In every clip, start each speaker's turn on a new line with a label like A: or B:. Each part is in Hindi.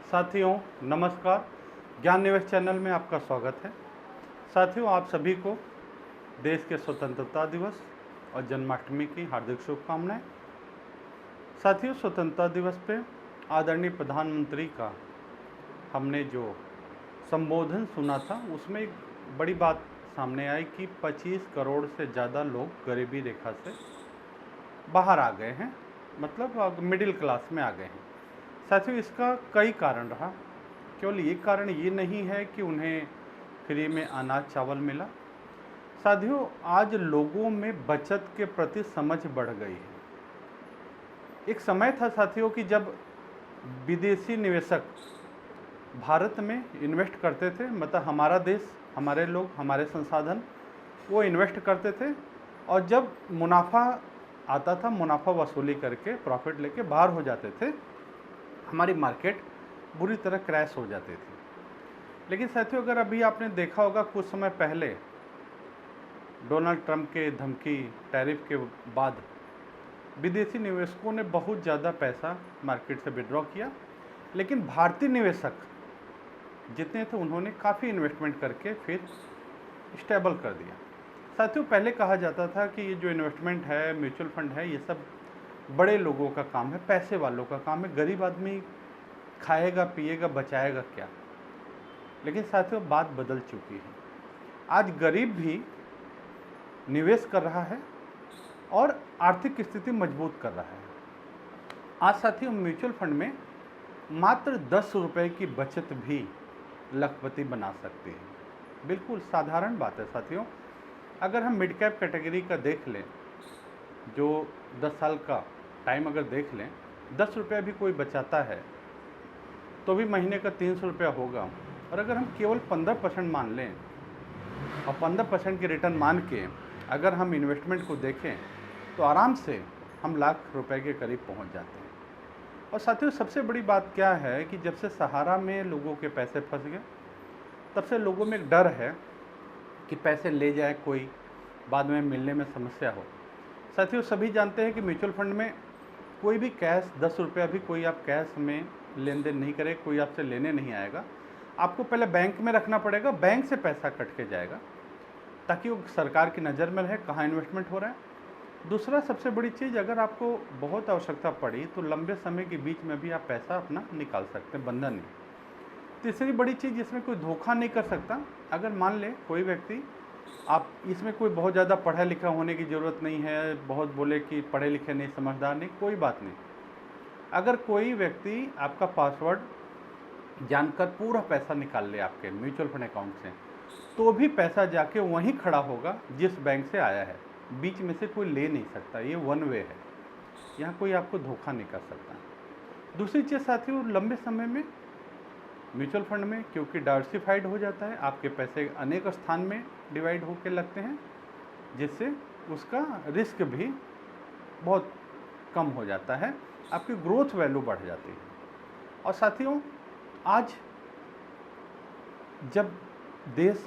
A: साथियों नमस्कार। ज्ञान निवेश चैनल में आपका स्वागत है। साथियों, आप सभी को देश के स्वतंत्रता दिवस और जन्माष्टमी की हार्दिक शुभकामनाएं। साथियों, स्वतंत्रता दिवस पे आदरणीय प्रधानमंत्री का हमने जो संबोधन सुना था, उसमें एक बड़ी बात सामने आई कि 25 करोड़ से ज़्यादा लोग गरीबी रेखा से बाहर आ गए हैं, मतलब मिडिल क्लास में आ गए हैं। साथियों, इसका कई कारण रहा। केवल एक कारण ये नहीं है कि उन्हें फ्री में अनाज चावल मिला। साथियों, आज लोगों में बचत के प्रति समझ बढ़ गई है। एक समय था साथियों कि जब विदेशी निवेशक भारत में इन्वेस्ट करते थे, मतलब हमारा देश, हमारे लोग, हमारे संसाधन वो इन्वेस्ट करते थे, और जब मुनाफा आता था, मुनाफा वसूली करके प्रॉफिट लेके बाहर हो जाते थे, हमारी मार्केट बुरी तरह क्रैश हो जाती थी। लेकिन साथियों, अगर अभी आपने देखा होगा, कुछ समय पहले डोनाल्ड ट्रंप के धमकी टैरिफ के बाद विदेशी निवेशकों ने बहुत ज़्यादा पैसा मार्केट से विड्रॉ किया, लेकिन भारतीय निवेशक जितने थे उन्होंने काफ़ी इन्वेस्टमेंट करके फिर स्टेबल कर दिया। साथियों, पहले कहा जाता था कि ये जो इन्वेस्टमेंट है, म्यूचुअल फंड है, ये सब बड़े लोगों का काम है, पैसे वालों का काम है, गरीब आदमी खाएगा पिएगा बचाएगा क्या। लेकिन साथियों, बात बदल चुकी है। आज गरीब भी निवेश कर रहा है और आर्थिक स्थिति मजबूत कर रहा है। आज साथियों, म्यूचुअल फंड में मात्र 10 रुपए की बचत भी लखपति बना सकती है। बिल्कुल साधारण बात है साथियों। अगर हम मिड कैप कैटेगरी का देख लें, जो 10 साल का टाइम अगर देख लें, 10 रुपये भी कोई बचाता है तो भी महीने का 300 रुपया होगा। और अगर हम केवल 15% मान लें और 15% की रिटर्न मान के अगर हम इन्वेस्टमेंट को देखें तो आराम से हम लाख रुपए के करीब पहुंच जाते हैं। और साथियों, सबसे बड़ी बात क्या है कि जब से सहारा में लोगों के पैसे फंस गए, तब से लोगों में एक डर है कि पैसे ले जाए कोई, बाद में मिलने में समस्या हो। साथियों, सभी जानते हैं कि म्यूचुअल फंड में कोई भी कैश 10 रुपया भी कोई आप कैश में लेन देन नहीं करे, कोई आपसे लेने नहीं आएगा। आपको पहले बैंक में रखना पड़ेगा, बैंक से पैसा कट के जाएगा ताकि वो सरकार की नज़र में रहे कहाँ इन्वेस्टमेंट हो रहा है। दूसरा सबसे बड़ी चीज़, अगर आपको बहुत आवश्यकता पड़ी तो लंबे समय के बीच में भी आप पैसा अपना निकाल सकते हैं, बंधन नहीं। तीसरी बड़ी चीज़, इसमें कोई धोखा नहीं कर सकता। अगर मान ले कोई व्यक्ति, आप इसमें कोई बहुत ज़्यादा पढ़ा लिखा होने की ज़रूरत नहीं है, बहुत बोले कि पढ़े लिखे नहीं, समझदार नहीं, कोई बात नहीं। अगर कोई व्यक्ति आपका पासवर्ड जानकर पूरा पैसा निकाल ले आपके म्यूचुअल फंड अकाउंट से, तो भी पैसा जाके वहीं खड़ा होगा जिस बैंक से आया है। बीच में से कोई ले नहीं सकता, ये वन वे है, यहाँ कोई आपको धोखा नहीं कर सकता। दूसरी चीज़ साथियों, लंबे समय में म्यूचुअल फंड में क्योंकि डाइवर्सिफाइड हो जाता है, आपके पैसे अनेक स्थान में डिवाइड होकर लगते हैं, जिससे उसका रिस्क भी बहुत कम हो जाता है, आपकी ग्रोथ वैल्यू बढ़ जाती है। और साथियों, आज जब देश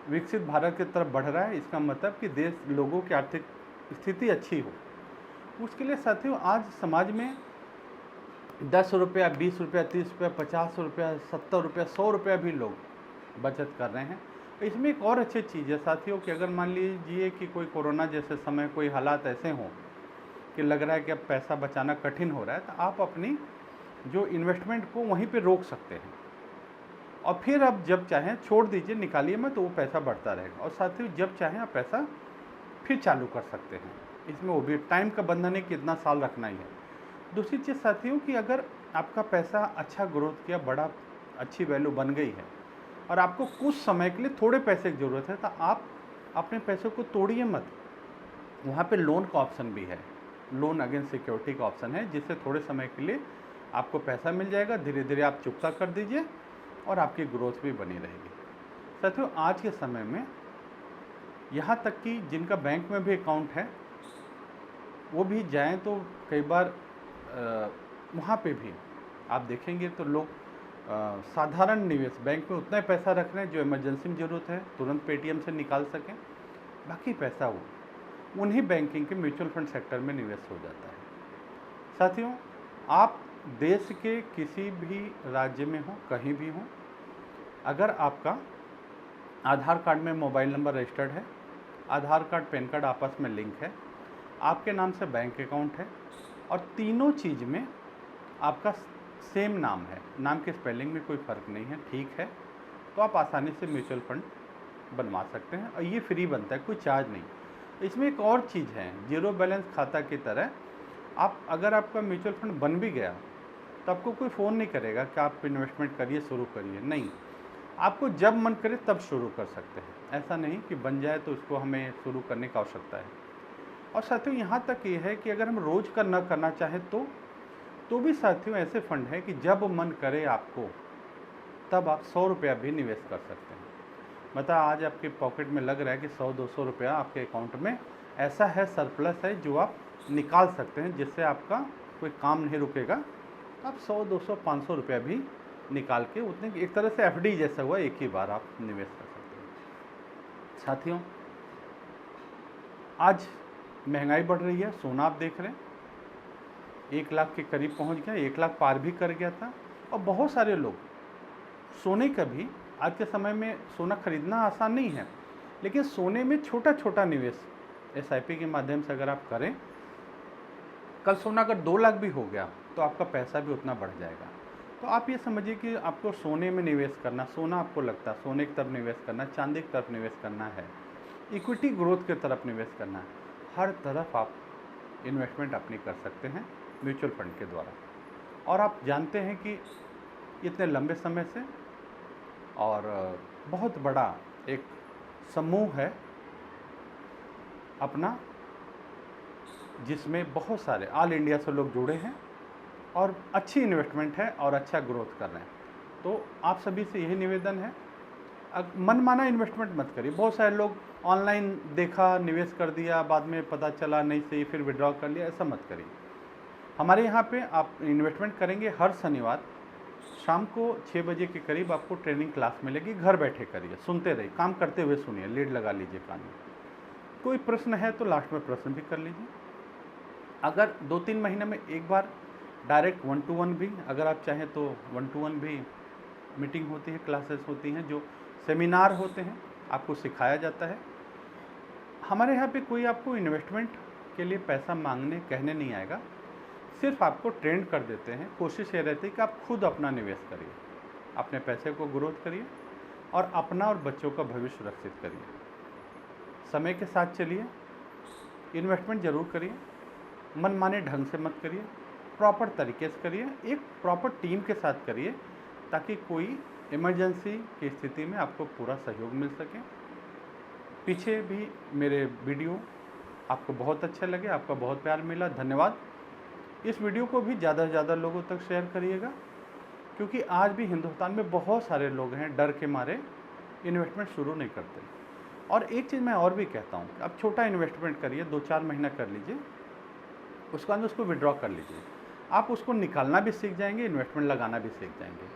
A: विकसित भारत की तरफ बढ़ रहा है, इसका मतलब कि देश, लोगों की आर्थिक स्थिति अच्छी हो, उसके लिए साथियों आज समाज में 10 रुपया, 20 रुपया, 30 रुपया, 50 रुपया, 70 रुपया, 100 रुपया भी लोग बचत कर रहे हैं। इसमें एक और अच्छी चीज़ है साथियों कि अगर मान लीजिए कि कोई कोरोना जैसे समय कोई हालात ऐसे हों कि लग रहा है कि अब पैसा बचाना कठिन हो रहा है, तो आप अपनी जो इन्वेस्टमेंट को वहीं पे रोक सकते हैं और फिर आप जब चाहें छोड़ दीजिए, निकालिए मत, तो वो पैसा बढ़ता रहेगा। और साथियों, जब चाहें आप पैसा फिर चालू कर सकते हैं। इसमें वो भी टाइम का बंधन है कि इतना साल रखना ही है। दूसरी चीज़ साथियों कि अगर आपका पैसा अच्छा ग्रोथ किया, बड़ा अच्छी वैल्यू बन गई है और आपको कुछ समय के लिए थोड़े पैसे की ज़रूरत है, तो आप अपने पैसों को तोड़िए मत। वहाँ पे लोन का ऑप्शन भी है, लोन अगेंस्ट सिक्योरिटी का ऑप्शन है, जिससे थोड़े समय के लिए आपको पैसा मिल जाएगा, धीरे धीरे आप चुकता कर दीजिए और आपकी ग्रोथ भी बनी रहेगी। साथियों, आज के समय में यहाँ तक कि जिनका बैंक में भी अकाउंट है, वो भी जाएं तो कई बार वहाँ पे भी आप देखेंगे तो लोग साधारण निवेश बैंक में उतना ही पैसा रख रहे हैं जो इमरजेंसी में ज़रूरत है, तुरंत पेटीएम से निकाल सकें। बाकी पैसा वो उन्हीं बैंकिंग के म्यूचुअल फंड सेक्टर में निवेश हो जाता है। साथियों, आप देश के किसी भी राज्य में हो, कहीं भी हो, अगर आपका आधार कार्ड में मोबाइल नंबर रजिस्टर्ड है, आधार कार्ड पैन कार्ड आपस में लिंक है, आपके नाम से बैंक अकाउंट है और तीनों चीज़ में आपका सेम नाम है, नाम के स्पेलिंग में कोई फ़र्क नहीं है, ठीक है, तो आप आसानी से म्यूचुअल फंड बनवा सकते हैं और ये फ्री बनता है, कोई चार्ज नहीं। इसमें एक और चीज़ है, जीरो बैलेंस खाता की तरह आप अगर आपका म्यूचुअल फंड बन भी गया तो आपको कोई फ़ोन नहीं करेगा कि आप इन्वेस्टमेंट करिए, शुरू करिए, नहीं, आपको जब मन करे तब शुरू कर सकते हैं। ऐसा नहीं कि बन जाए तो इसको हमें शुरू करने की आवश्यकता है। और साथियों यहाँ तक ये है कि अगर हम रोज़ का न करना चाहें तो भी साथियों ऐसे फंड है कि जब मन करे आपको तब आप 100 रुपया भी निवेश कर सकते हैं। मतलब आज आपके पॉकेट में लग रहा है कि 100-200 रुपया आपके अकाउंट में ऐसा है, सरप्लस है, जो आप निकाल सकते हैं, जिससे आपका कोई काम नहीं रुकेगा। आप 100-200-500 रुपया भी निकाल के उतने, एक तरह से एफडी जैसा हुआ, एक ही बार आप निवेश कर सकते हैं। साथियों आज महंगाई बढ़ रही है, सोना आप देख रहे हैं 1 लाख के करीब पहुंच गया, 1 लाख पार भी कर गया था। और बहुत सारे लोग सोने का भी, आज के समय में सोना खरीदना आसान नहीं है, लेकिन सोने में छोटा छोटा निवेश एसआईपी के माध्यम से अगर आप करें, कल सोना अगर 2 लाख भी हो गया तो आपका पैसा भी उतना बढ़ जाएगा। तो आप ये समझिए कि आपको सोने में निवेश करना, सोना आपको लगता है सोने की तरफ निवेश करना, चांदी की तरफ निवेश करना है, इक्विटी ग्रोथ की तरफ निवेश करना है, हर तरफ आप इन्वेस्टमेंट अपनी कर सकते हैं म्यूचुअल फंड के द्वारा। और आप जानते हैं कि इतने लंबे समय से और बहुत बड़ा एक समूह है अपना, जिसमें बहुत सारे ऑल इंडिया से लोग जुड़े हैं और अच्छी इन्वेस्टमेंट है और अच्छा ग्रोथ कर रहे हैं। तो आप सभी से यही निवेदन है, मनमाना इन्वेस्टमेंट मत करिए। बहुत सारे लोग ऑनलाइन देखा, निवेश कर दिया, बाद में पता चला नहीं सही, फिर विड्रॉ कर लिया, ऐसा मत करिए। हमारे यहाँ पे आप इन्वेस्टमेंट करेंगे, हर शनिवार शाम को 6 बजे के करीब आपको ट्रेनिंग क्लास मिलेगी। घर बैठे करिए, सुनते रहिए, काम करते हुए सुनिए, लीड लगा लीजिए कान में। कोई प्रश्न है तो लास्ट में प्रश्न भी कर लीजिए। अगर 2-3 महीने में एक बार डायरेक्ट 1 to 1 भी, अगर आप चाहें तो 1 to 1 भी मीटिंग होती है, क्लासेस होती हैं, जो सेमिनार होते हैं, आपको सिखाया जाता है। हमारे यहाँ पे कोई आपको इन्वेस्टमेंट के लिए पैसा मांगने कहने नहीं आएगा, सिर्फ आपको ट्रेंड कर देते हैं। कोशिश ये रहती है कि आप खुद अपना निवेश करिए, अपने पैसे को ग्रोथ करिए और अपना और बच्चों का भविष्य सुरक्षित करिए। समय के साथ चलिए, इन्वेस्टमेंट ज़रूर करिए, मनमाने ढंग से मत करिए, प्रॉपर तरीके से करिए, एक प्रॉपर टीम के साथ करिए, ताकि कोई इमरजेंसी की स्थिति में आपको पूरा सहयोग मिल सके। पीछे भी मेरे वीडियो आपको बहुत अच्छे लगे, आपका बहुत प्यार मिला, धन्यवाद। इस वीडियो को भी ज़्यादा से ज़्यादा लोगों तक शेयर करिएगा, क्योंकि आज भी हिंदुस्तान में बहुत सारे लोग हैं डर के मारे इन्वेस्टमेंट शुरू नहीं करते। और एक चीज़ मैं और भी कहता हूँ, अब छोटा इन्वेस्टमेंट करिए, 2-4 महीना कर लीजिए, उसके बाद उसको विड्रॉ कर लीजिए। आप उसको निकालना भी सीख जाएंगे, इन्वेस्टमेंट लगाना भी सीख जाएंगे,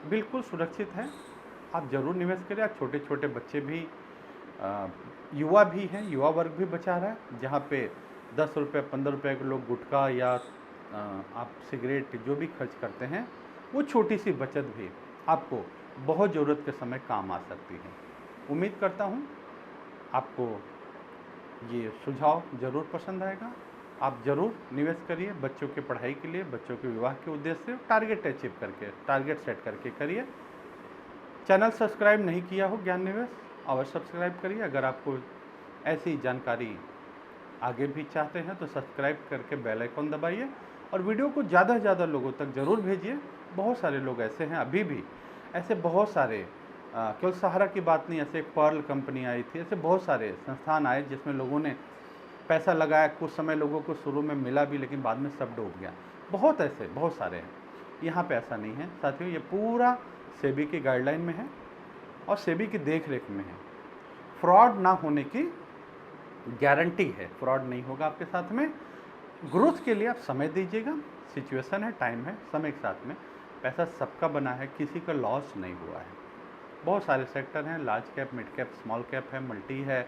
A: बिल्कुल सुरक्षित है। आप ज़रूर निवेश करें। आप छोटे छोटे बच्चे भी, युवा भी हैं, युवा वर्ग भी बचा रहा है, जहाँ पे 10 रुपये 15 रुपये के लोग गुटखा या आप सिगरेट जो भी खर्च करते हैं, वो छोटी सी बचत भी आपको बहुत ज़रूरत के समय काम आ सकती है। उम्मीद करता हूँ आपको ये सुझाव ज़रूर पसंद आएगा। आप ज़रूर निवेश करिए, बच्चों की पढ़ाई के लिए, बच्चों के विवाह के उद्देश्य से टारगेट अचीव करके, टारगेट सेट करके करिए। चैनल सब्सक्राइब नहीं किया हो ज्ञान निवेश, अवश्य सब्सक्राइब करिए। अगर आपको ऐसी जानकारी आगे भी चाहते हैं तो सब्सक्राइब करके बेल आइकन दबाइए और वीडियो को ज़्यादा से ज़्यादा लोगों तक ज़रूर भेजिए। बहुत सारे लोग ऐसे हैं, अभी भी ऐसे बहुत सारे, केवल सहारा की बात नहीं, ऐसे पर्ल कंपनी आई थी, ऐसे बहुत सारे संस्थान आए जिसमें लोगों ने पैसा लगाया, कुछ समय लोगों को शुरू में मिला भी, लेकिन बाद में सब डूब गया। बहुत ऐसे बहुत सारे हैं। यहाँ पे ऐसा नहीं है साथियों, ये पूरा सेबी की गाइडलाइन में है और सेबी की देख रेख में है। फ्रॉड ना होने की गारंटी है, फ्रॉड नहीं होगा आपके साथ में। ग्रोथ के लिए आप समय दीजिएगा, सिचुएशन है, टाइम है, समय के साथ में पैसा सबका बना है, किसी का लॉस नहीं हुआ है। बहुत सारे सेक्टर हैं, large cap, mid cap, small cap है, मल्टी है,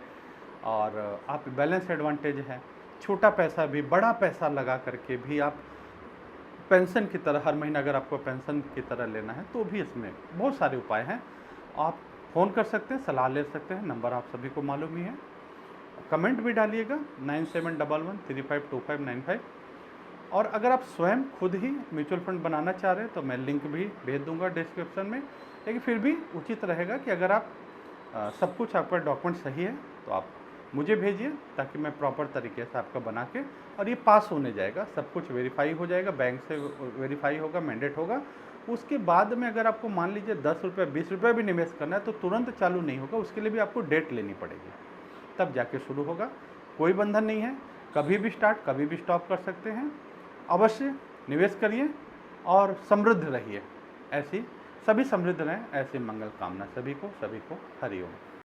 A: और आप बैलेंस एडवांटेज है। छोटा पैसा भी, बड़ा पैसा लगा करके भी आप पेंशन की तरह हर महीना अगर आपको पेंशन की तरह लेना है तो भी इसमें बहुत सारे उपाय हैं। आप फ़ोन कर सकते हैं, सलाह ले सकते हैं, नंबर आप सभी को मालूम ही है। कमेंट भी डालिएगा 9711352595। और अगर आप स्वयं खुद ही म्यूचुअल फंड बनाना चाह रहे हैं तो मैं लिंक भी भेज दूंगा डिस्क्रिप्शन में। लेकिन फिर भी उचित रहेगा कि अगर आप सब कुछ आपका डॉक्यूमेंट सही है तो आप मुझे भेजिए, ताकि मैं प्रॉपर तरीके से आपका बना के, और ये पास होने जाएगा, सब कुछ वेरीफाई हो जाएगा, बैंक से वेरीफाई होगा, मैंडेट होगा। उसके बाद में अगर आपको मान लीजिए 10 रुपये 20 रुपये भी निवेश करना है तो तुरंत चालू नहीं होगा, उसके लिए भी आपको डेट लेनी पड़ेगी, तब जाके शुरू होगा। कोई बंधन नहीं है, कभी भी स्टार्ट कभी भी स्टॉप कर सकते हैं। अवश्य निवेश करिए और समृद्ध रहिए। ऐसी सभी समृद्ध रहें, ऐसी मंगल कामना सभी को हरिओम।